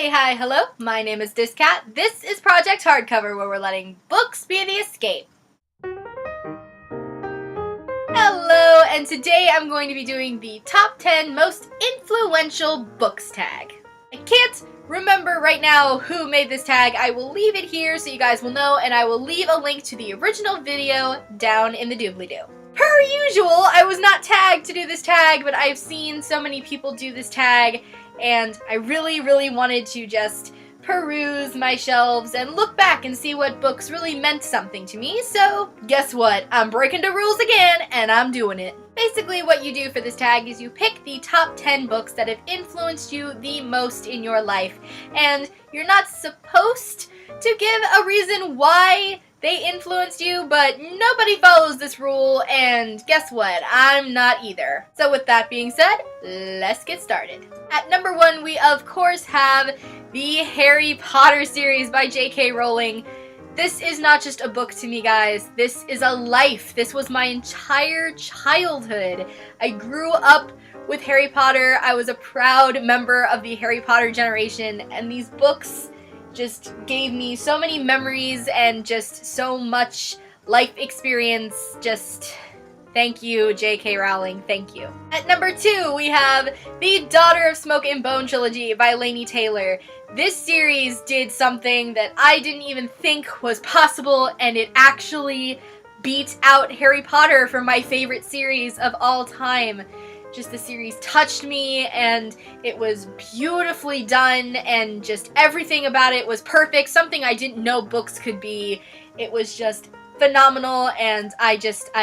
Hey, hi, hello, my name is dis.cat. This is Project Hardcover, where we're letting books be the escape. Hello, and today I'm going to be doing the top 10 most influential books tag. I can't remember right now who made this tag. I will leave it here so you guys will know, and I will leave a link to the original video down in the doobly-doo. Per usual, I was not tagged to do this tag, but I've seen so many people do this tag, and I really wanted to just peruse my shelves and look back and see what books really meant something to me, so guess what? I'm breaking the rules again, and I'm doing it. Basically, what you do for this tag is you pick the top 10 books that have influenced you the most in your life, and you're not supposed to give a reason why they influenced you, but nobody follows this rule, and guess what? I'm not either. So with that being said, let's get started. At number 1, we of course have the Harry Potter series by J.K. Rowling. This is not just a book to me, guys. This is a life. This was my entire childhood. I grew up with Harry Potter. I was a proud member of the Harry Potter generation, and these books just gave me so many memories and just so much life experience. Just thank you, J.K. Rowling, thank you. At number 2, we have the Daughter of Smoke and Bone trilogy by Laini Taylor. This series did something that I didn't even think was possible, and it actually beat out Harry Potter for my favorite series of all time. Just the series touched me, and it was beautifully done, and just everything about it was perfect, something I didn't know books could be. It was just phenomenal, and I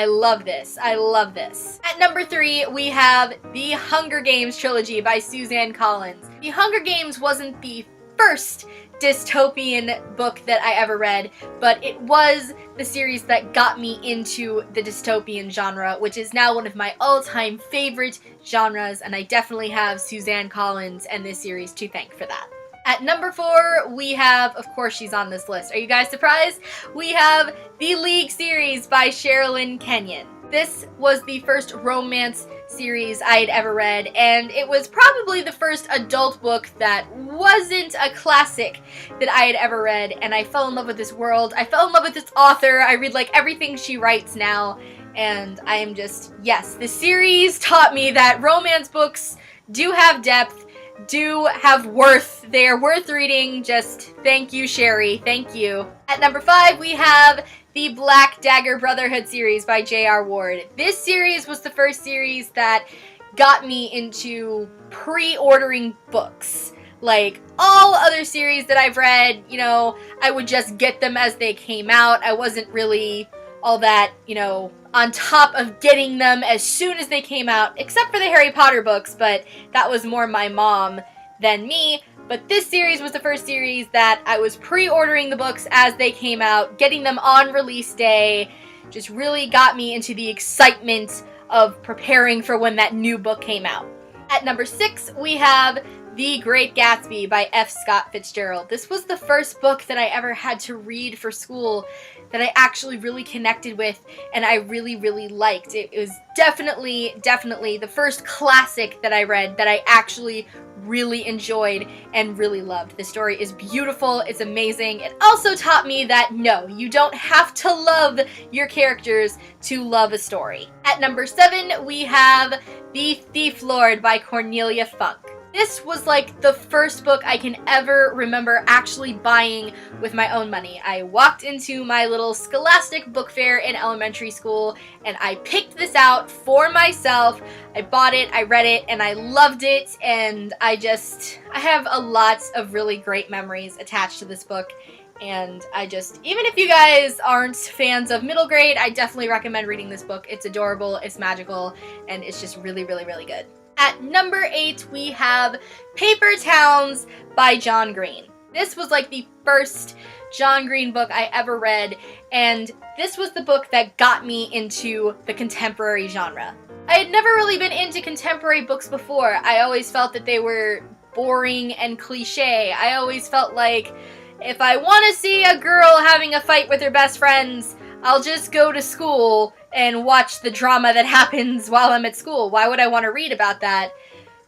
love this. I love this. At number 3, we have the Hunger Games trilogy by Suzanne Collins. The Hunger Games wasn't the first dystopian book that I ever read, but it was the series that got me into the dystopian genre, which is now one of my all-time favorite genres, and I definitely have Suzanne Collins and this series to thank for that. At number 4, we have, of course she's on this list, are you guys surprised? We have the League series by Sherilyn Kenyon. This was the first romance series I had ever read, and it was probably the first adult book that wasn't a classic that I had ever read, and I fell in love with this world. I fell in love with this author. I read like everything she writes now, and I am just, yes, the series taught me that romance books do have depth, do have worth. They are worth reading. Just thank you, Sherry. Thank you. At number 5, we have the Black Dagger Brotherhood series by J.R. Ward. This series was the first series that got me into pre-ordering books. Like all other series that I've read, you know, I would just get them as they came out. I wasn't really all that, you know, on top of getting them as soon as they came out, except for the Harry Potter books, but that was more my mom than me. But this series was the first series that I was pre-ordering the books as they came out, getting them on release day, just really got me into the excitement of preparing for when that new book came out. At number 6, we have The Great Gatsby by F. Scott Fitzgerald. This was the first book that I ever had to read for school that I actually really connected with and I really liked. It was definitely the first classic that I read that I actually really enjoyed and really loved. The story is beautiful, it's amazing. It also taught me that no, you don't have to love your characters to love a story. At number 7, we have The Thief Lord by Cornelia Funk. This was like the first book I can ever remember actually buying with my own money. I walked into my little Scholastic book fair in elementary school and I picked this out for myself. I bought it, I read it, and I loved it, and I have a lot of really great memories attached to this book. And even if you guys aren't fans of middle grade, I definitely recommend reading this book. It's adorable, it's magical, and it's just really good. At number 8, we have Paper Towns by John Green. This was like the first John Green book I ever read, and this was the book that got me into the contemporary genre. I had never really been into contemporary books before. I always felt that they were boring and cliche. I always felt like if I want to see a girl having a fight with her best friends, I'll just go to school and watch the drama that happens while I'm at school. Why would I want to read about that?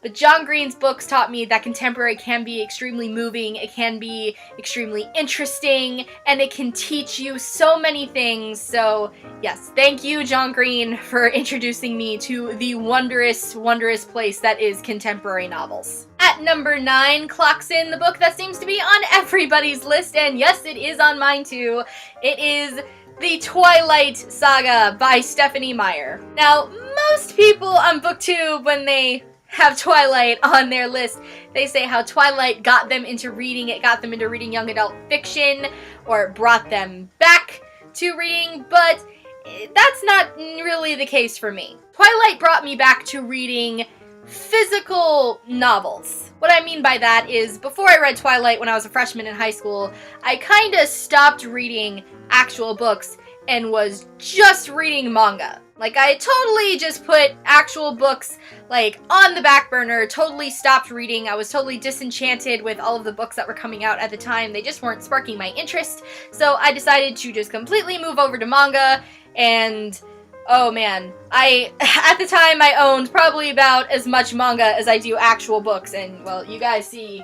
But John Green's books taught me that contemporary can be extremely moving, it can be extremely interesting, and it can teach you so many things. So yes, thank you, John Green, for introducing me to the wondrous, wondrous place that is contemporary novels. At number 9 clocks in the book that seems to be on everybody's list, and yes, it is on mine too. It is the Twilight Saga by Stephanie Meyer. Now, most people on BookTube, when they have Twilight on their list, they say how Twilight got them into reading. It got them into reading young adult fiction, or it brought them back to reading, but that's not really the case for me. Twilight brought me back to reading physical novels. What I mean by that is, before I read Twilight when I was a freshman in high school, I kinda stopped reading actual books and was just reading manga. Like, I totally just put actual books, like, on the back burner, totally stopped reading. I was totally disenchanted with all of the books that were coming out at the time. They just weren't sparking my interest. So I decided to just completely move over to manga, and oh man, at the time I owned probably about as much manga as I do actual books, and well, you guys see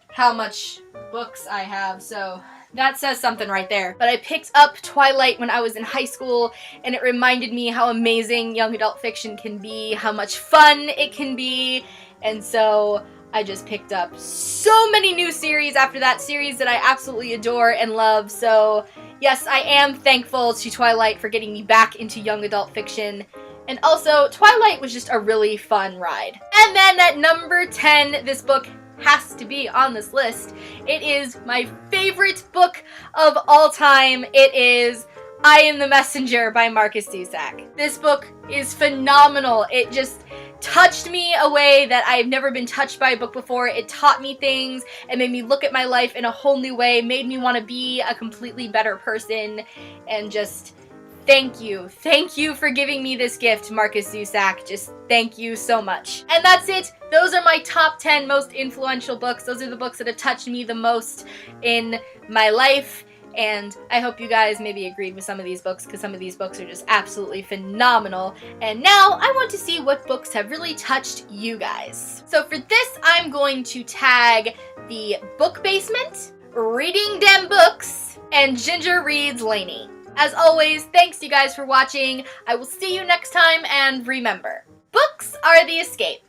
how much books I have, so that says something right there. But I picked up Twilight when I was in high school, and it reminded me how amazing young adult fiction can be, how much fun it can be, and so I just picked up so many new series after that, series that I absolutely adore and love. So yes, I am thankful to Twilight for getting me back into young adult fiction. And also, Twilight was just a really fun ride. And then at number 10, this book has to be on this list. It is my favorite book of all time. It is I Am the Messenger by Marcus Zusak. This book is phenomenal. It just touched me a way that I've never been touched by a book before. It taught me things. It made me look at my life in a whole new way, made me want to be a completely better person, and just thank you. Thank you for giving me this gift, Marcus Zusak. Just thank you so much. And that's it. Those are my top 10 most influential books. Those are the books that have touched me the most in my life. And I hope you guys maybe agreed with some of these books, because some of these books are just absolutely phenomenal. And now I want to see what books have really touched you guys. So for this, I'm going to tag the Book Basement, Reading Dem Books, and Ginger Reads Lainey. As always, thanks you guys for watching. I will see you next time, and remember, books are the escape.